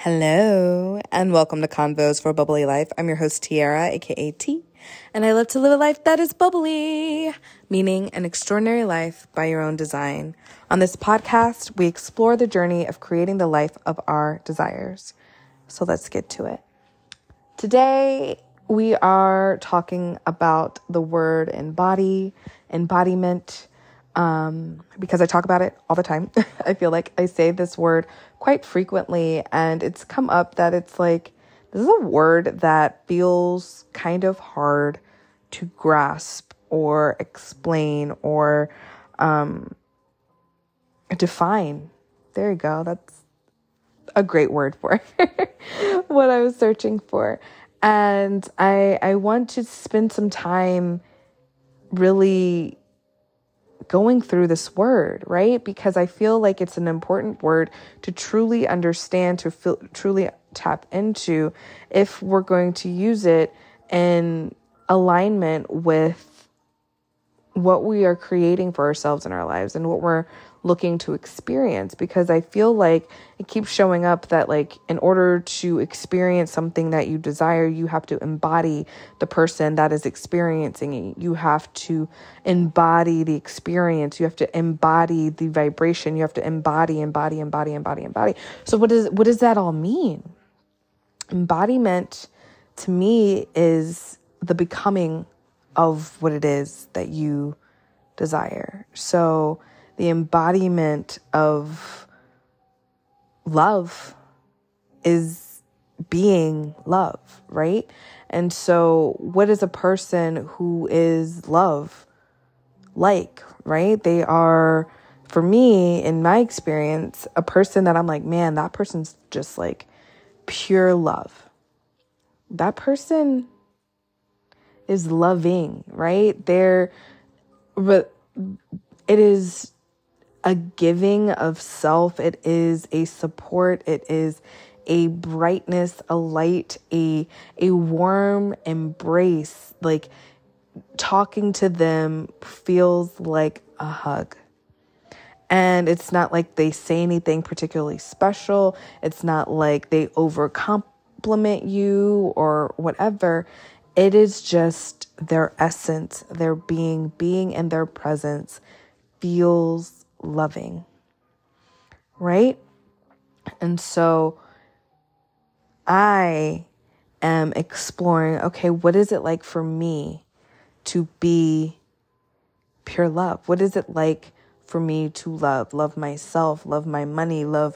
Hello, and welcome to Convos for A Bubbly Life. I'm your host, Tiara, aka T, and I love to live a life that is bubbly, meaning an extraordinary life by your own design. On this podcast, we explore the journey of creating the life of our desires. So let's get to it. Today, we are talking about the word embodiment, because I talk about it all the time. I feel like I say this word quite frequently, and it's come up that it's like, this is a word that feels kind of hard to grasp or explain or define. There you go. That's a great word for what I was searching for. And I want to spend some time really going through this word, right? Because I feel like it's an important word to truly understand, to truly tap into if we're going to use it in alignment with what we are creating for ourselves in our lives and what we're looking to experience. Because I feel like it keeps showing up that, like, in order to experience something that you desire, you have to embody the person that is experiencing it. You have to embody the experience. You have to embody the vibration. You have to embody. So what does that all mean? Embodiment to me is the becoming of what it is that you desire. So the embodiment of love is being love, right? And so what is a person who is love like, right? They are, for me, in my experience, a person that I'm like, man, that person's just like pure love. That person is loving, right? But it is a giving of self. It is a support. It is a brightness, a light, a warm embrace. Like, talking to them feels like a hug. And it's not like they say anything particularly special. It's not like they over compliment you or whatever. It is just their essence, their being and their presence feels loving, right? And so I am exploring, okay, what is it like for me to be pure love? What is it like for me to love myself, love my money, my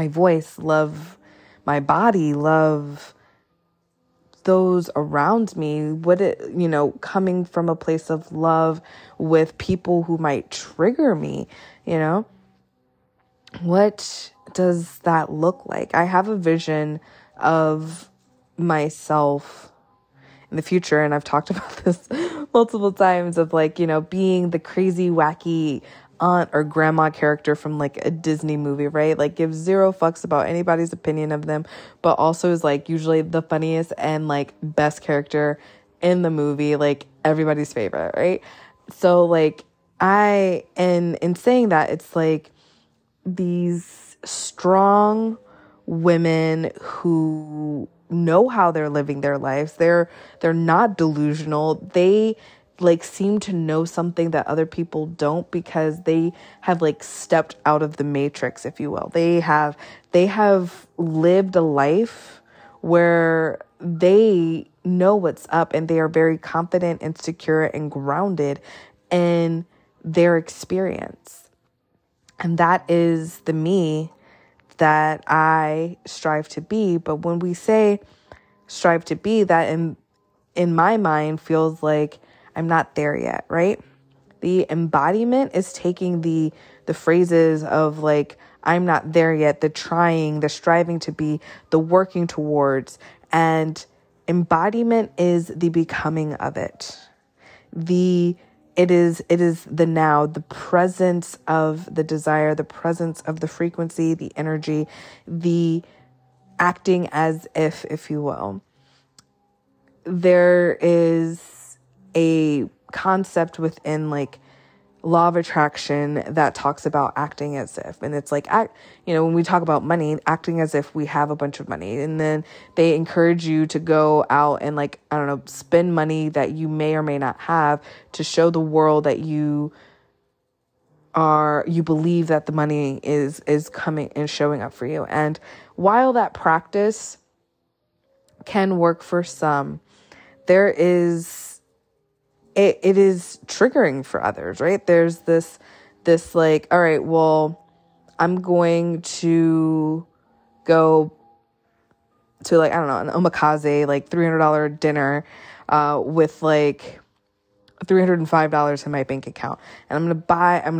voice, love my body, love those around me? Coming from a place of love with people who might trigger me, what does that look like? I have a vision of myself in the future, and I've talked about this multiple times, of being the crazy, wacky aunt or grandma character from like a Disney movie, right? Like, gives zero fucks about anybody's opinion of them, but also is like usually the funniest and like best character in the movie, like everybody's favorite, right? So like in saying that, it's like these strong women who know how they're living their lives. They're not delusional. They like seem to know something that other people don't, because they have like stepped out of the matrix, if you will. They have lived a life where they know what's up, and they are very confident and secure and grounded in their experience. And that is the me that I strive to be. But when we say strive to be, that in my mind feels like I'm not there yet, right? The embodiment is taking the phrases of like, I'm not there yet, the trying, the striving to be, the working towards, and embodiment is the becoming of it. It is the now, the presence of the desire, the presence of the frequency, the energy, the acting as if you will. There is a concept within like law of attraction that talks about acting as if, and it's like, when we talk about money, acting as if we have a bunch of money. And then they encourage you to go out and like, I don't know, spend money that you may or may not have to show the world that you believe that the money is coming and showing up for you. And while that practice can work for some, it is triggering for others, right? There's this like, all right, well, I'm going to go to like, I don't know, an omakase, like $300 dinner, with like $305 in my bank account. And I'm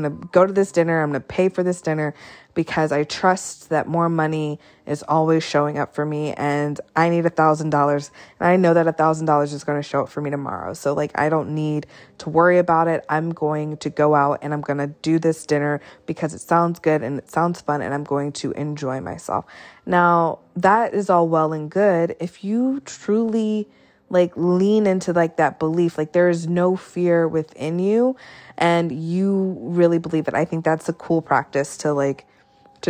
going to go to this dinner. I'm going to pay for this dinner because I trust that more money is always showing up for me. And I need $1,000. And I know that $1,000 is going to show up for me tomorrow. So like, I don't need to worry about it. I'm going to go out and I'm going to do this dinner because it sounds good and it sounds fun and I'm going to enjoy myself. Now, that is all well and good if you truly like lean into like that belief, like there is no fear within you and you really believe it. I think that's a cool practice to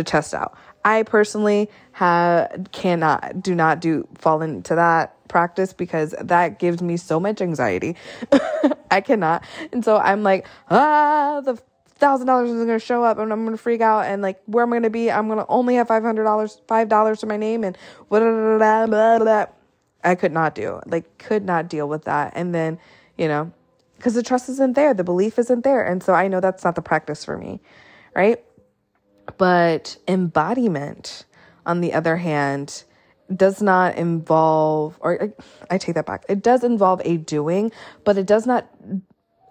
test out. I personally fall into that practice because that gives me so much anxiety. I cannot. And so I'm like, the $1,000 is going to show up and I'm going to freak out. And like, where am I going to be? I'm going to only have $5 to my name and blah, blah, blah, blah, blah. I could not deal with that. And then, because the trust isn't there, the belief isn't there. And so I know that's not the practice for me, right? But embodiment, on the other hand, does not involve, or I take that back. It does involve a doing, but it does not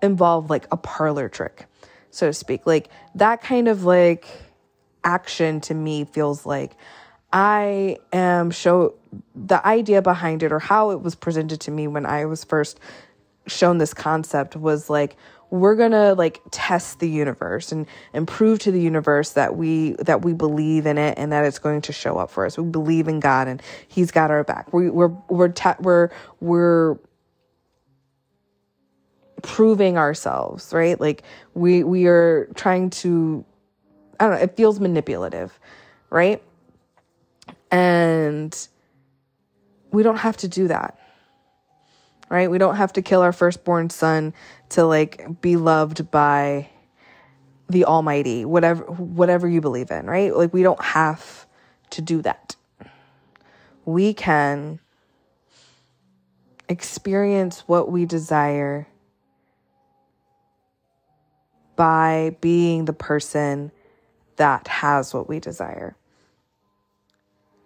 involve like a parlor trick, so to speak. Like that kind of like action to me feels like the idea behind it, or how it was presented to me when I was first shown this concept, was like, we're going to like test the universe and prove to the universe that we believe in it and that it's going to show up for us. We believe in God and he's got our back. We're proving ourselves, right? Like we are trying to, I don't know, it feels manipulative, right? And we don't have to do that, right? We don't have to kill our firstborn son to like be loved by the Almighty, whatever you believe in, right? Like we don't have to do that. We can experience what we desire by being the person that has what we desire.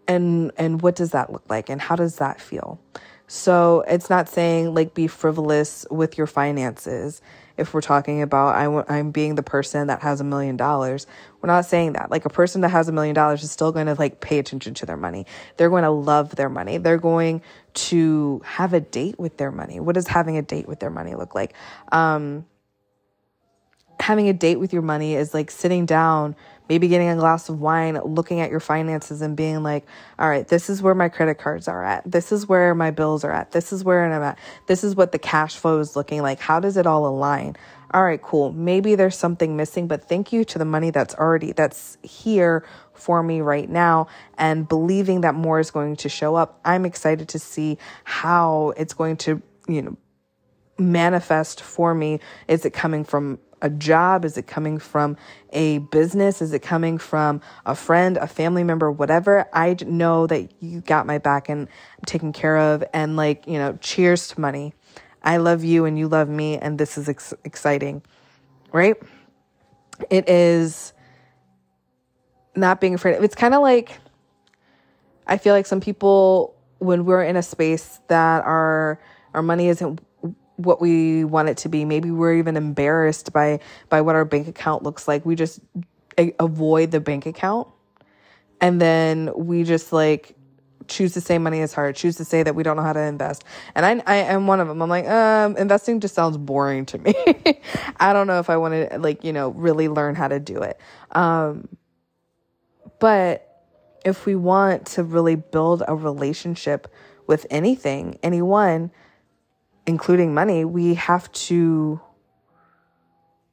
And what does that look like? And how does that feel? So it's not saying like be frivolous with your finances. If we're talking about I'm being the person that has $1 million, we're not saying that. Like a person that has $1 million is still going to like pay attention to their money. They're going to love their money. They're going to have a date with their money. What does having a date with their money look like? Having a date with your money is like sitting down, maybe getting a glass of wine, looking at your finances and being like, all right, this is where my credit cards are at. This is where my bills are at. This is where I'm at. This is what the cash flow is looking like. How does it all align? All right, cool. Maybe there's something missing, but thank you to the money that's here for me right now, and believing that more is going to show up. I'm excited to see how it's going to, manifest for me. Is it coming from a job? Is it coming from a business? Is it coming from a friend, a family member, whatever? I know that you got my back and I'm taken care of. And like, cheers to money. I love you and you love me. And this is exciting, right? It is not being afraid. It's kind of like, I feel like some people, when we're in a space that our money isn't what we want it to be, maybe we're even embarrassed by what our bank account looks like. We just avoid the bank account. And then we just like choose to say money is hard, choose to say that we don't know how to invest. And I am one of them. I'm like, investing just sounds boring to me. I don't know if I want to like, really learn how to do it. But if we want to really build a relationship with anyone, including money, we have to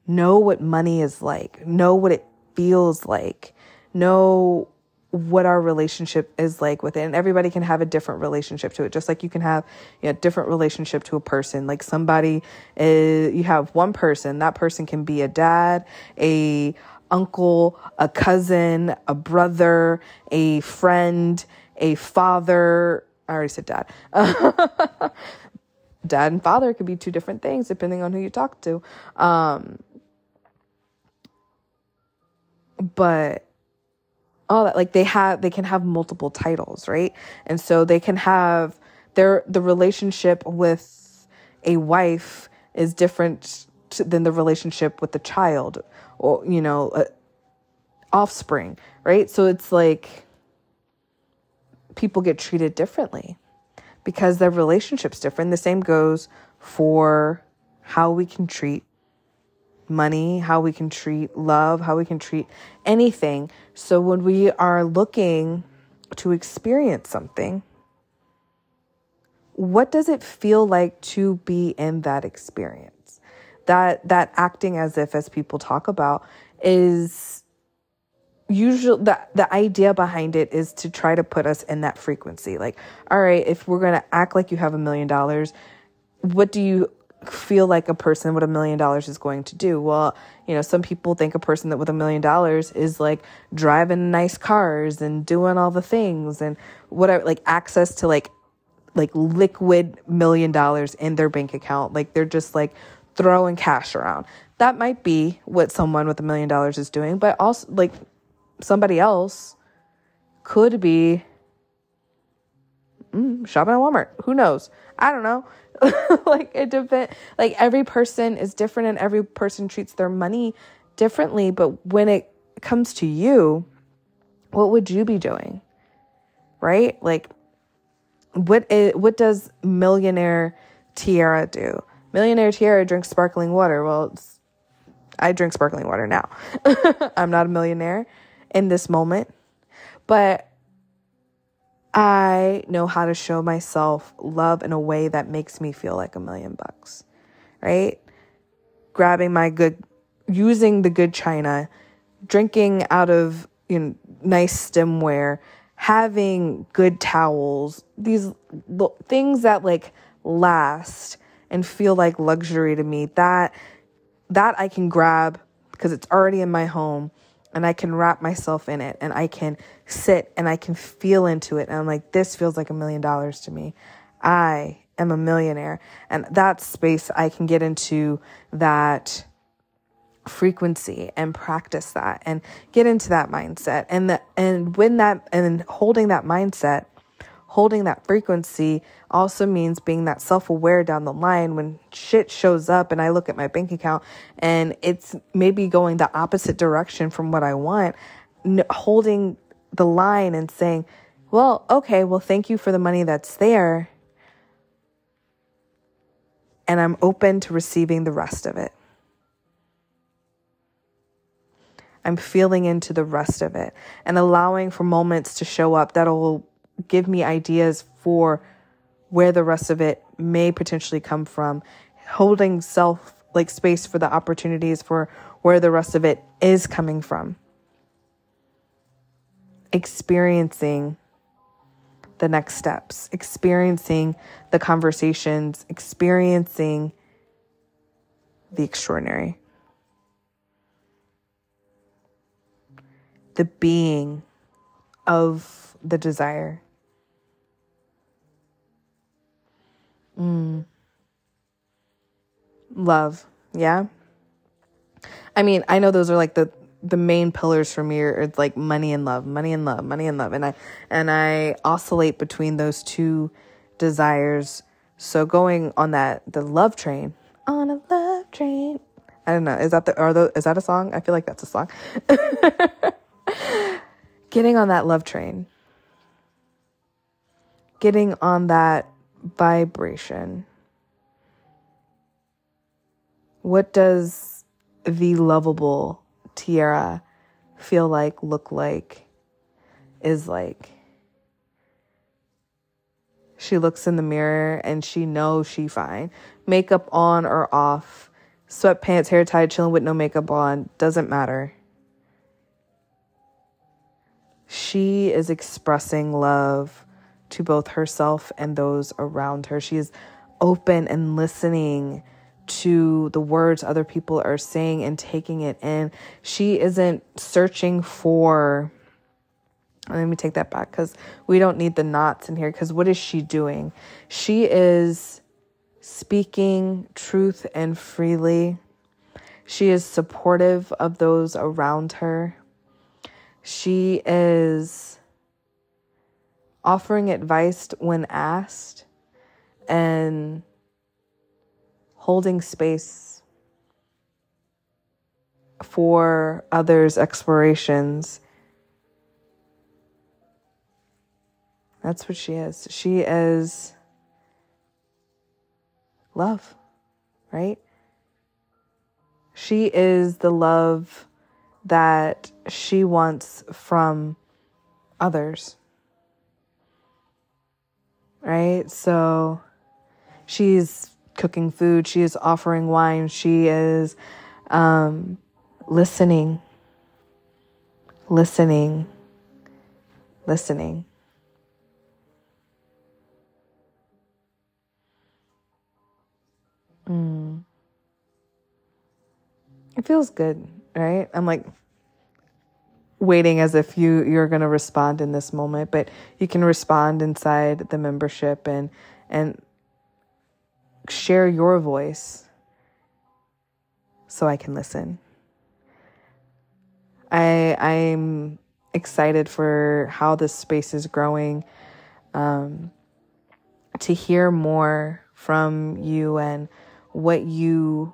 know what money is like, know what it feels like, know what our relationship is like with it. And everybody can have a different relationship to it. Just like you can have a different relationship to a person. Like somebody is, you have one person, that person can be a dad, a uncle, a cousin, a brother, a friend, a father. I already said dad. Dad and father could be two different things depending on who you talk to. But all that, like they can have multiple titles, right? And so they can have the relationship with a wife is different than the relationship with the child or, offspring, right? So it's like people get treated differently because their relationship's different. The same goes for how we can treat money, how we can treat love, how we can treat anything. So when we are looking to experience something, what does it feel like to be in that experience? That acting as if, as people talk about, is usually the idea behind it is to try to put us in that frequency. Like, all right, if we're going to act like you have $1 million, what do you feel like a person with $1 million is going to do? Well, some people think a person that with $1 million is like driving nice cars and doing all the things and whatever, like access to like liquid $1 million in their bank account. Like they're just like throwing cash around. That might be what someone with $1 million is doing, but also like somebody else could be shopping at Walmart. Who knows? I don't know. Like it depends. Like every person is different and every person treats their money differently. But when it comes to you, what would you be doing? Right? Like what does millionaire Tiara do? Millionaire Tiara drinks sparkling water. Well, I drink sparkling water now. I'm not a millionaire in this moment, but I know how to show myself love in a way that makes me feel like $1 million, right? Using the good china, drinking out of nice stemware, having good towels, these things that like last and feel like luxury to me, that I can grab because it's already in my home. And I can wrap myself in it and I can sit and I can feel into it. And I'm like, this feels like $1 million to me. I am a millionaire. And that space, I can get into that frequency and practice that and get into that mindset. And holding that mindset, holding that frequency also means being that self-aware down the line when shit shows up and I look at my bank account and it's maybe going the opposite direction from what I want, holding the line and saying, well, okay, well, thank you for the money that's there. And I'm open to receiving the rest of it. I'm feeling into the rest of it and allowing for moments to show up that'll give me ideas for where the rest of it may potentially come from, holding space for the opportunities for where the rest of it is coming from, experiencing the next steps, experiencing the conversations, experiencing the extraordinary, the being of the desire. Love. Yeah. I mean, I know those are like the main pillars for me are it's like money and love, money and love, money and love. And I oscillate between those two desires. So going on the love train, on a love train. I don't know. Is that a song? I feel like that's a song. Getting on that love train. Getting on that vibration. What does the lovable Tiara feel like, look like, is like? She looks in the mirror and she knows she's fine. Makeup on or off, sweatpants, hair tied, chilling with no makeup on, doesn't matter. She is expressing love to both herself and those around her. She is open and listening to the words other people are saying and taking it in. She isn't searching for, let me take that back because we don't need the knots in here, because what is she doing? She is speaking truth and freely. She is supportive of those around her. She is offering advice when asked and holding space for others' explorations. That's what she is. She is love, right? She is the love that she wants from others, right? So she's cooking food. She is offering wine. She is listening. It feels good, right? I'm like waiting as if you're going to respond in this moment, but you can respond inside the membership and share your voice so I can listen. I'm excited for how this space is growing, to hear more from you and what you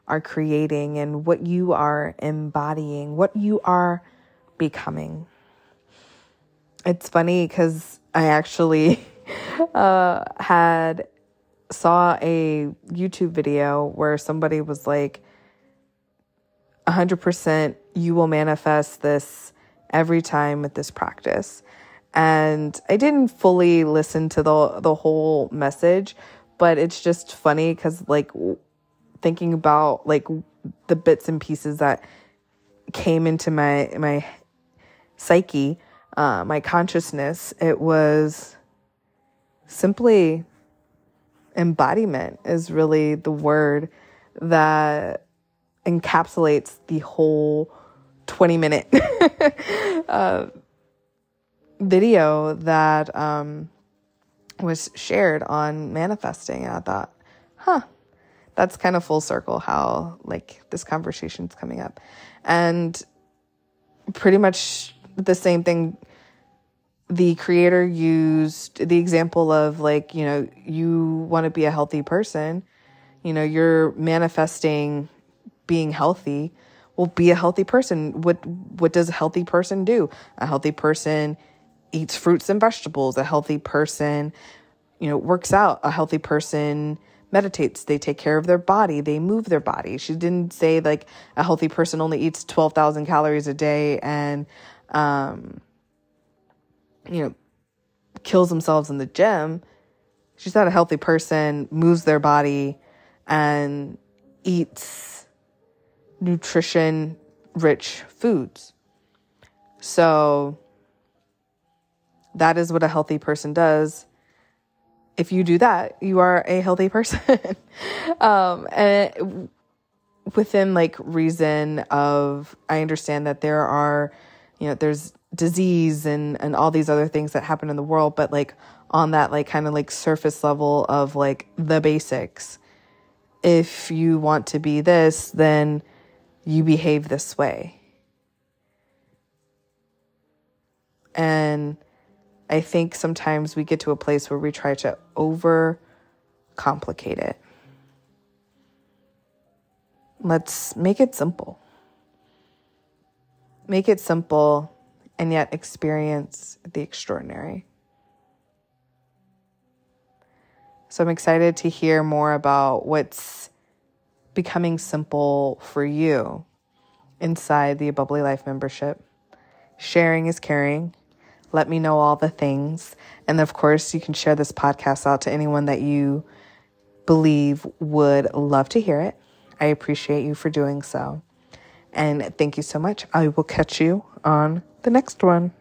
are creating and what you are embodying, what you are becoming. It's funny because I actually saw a YouTube video where somebody was like, 100% you will manifest this every time with this practice. And I didn't fully listen to the whole message, but it's just funny because like thinking about like the bits and pieces that came into my psyche, my consciousness, it was simply embodiment is really the word that encapsulates the whole 20-minute video that was shared on manifesting. And I thought, that's kind of full circle how like this conversation's coming up. And pretty much the same thing. The creator used the example of like, you know, you want to be a healthy person, you know, you're manifesting being healthy. Well, be a healthy person. What does a healthy person do? A healthy person eats fruits and vegetables. A healthy person, you know, works out. A healthy person meditates. They take care of their body. They move their body. She didn't say like a healthy person only eats 12,000 calories a day and, you know, kills themselves in the gym. She's not a healthy person, moves their body and eats nutrition-rich foods. So that is what a healthy person does. If you do that, you are a healthy person. And within like reason of, I understand that there are, you know, there's disease and all these other things that happen in the world, but like on that like kind of like surface level of like the basics, if you want to be this, then you behave this way. And I think sometimes we get to a place where we try to overcomplicate it. Let's make it simple. Make it simple and yet experience the extraordinary. So I'm excited to hear more about what's becoming simple for you inside the A Bubbly Life membership. Sharing is caring. Let me know all the things. And of course, you can share this podcast out to anyone that you believe would love to hear it. I appreciate you for doing so. And thank you so much. I will catch you on the next one.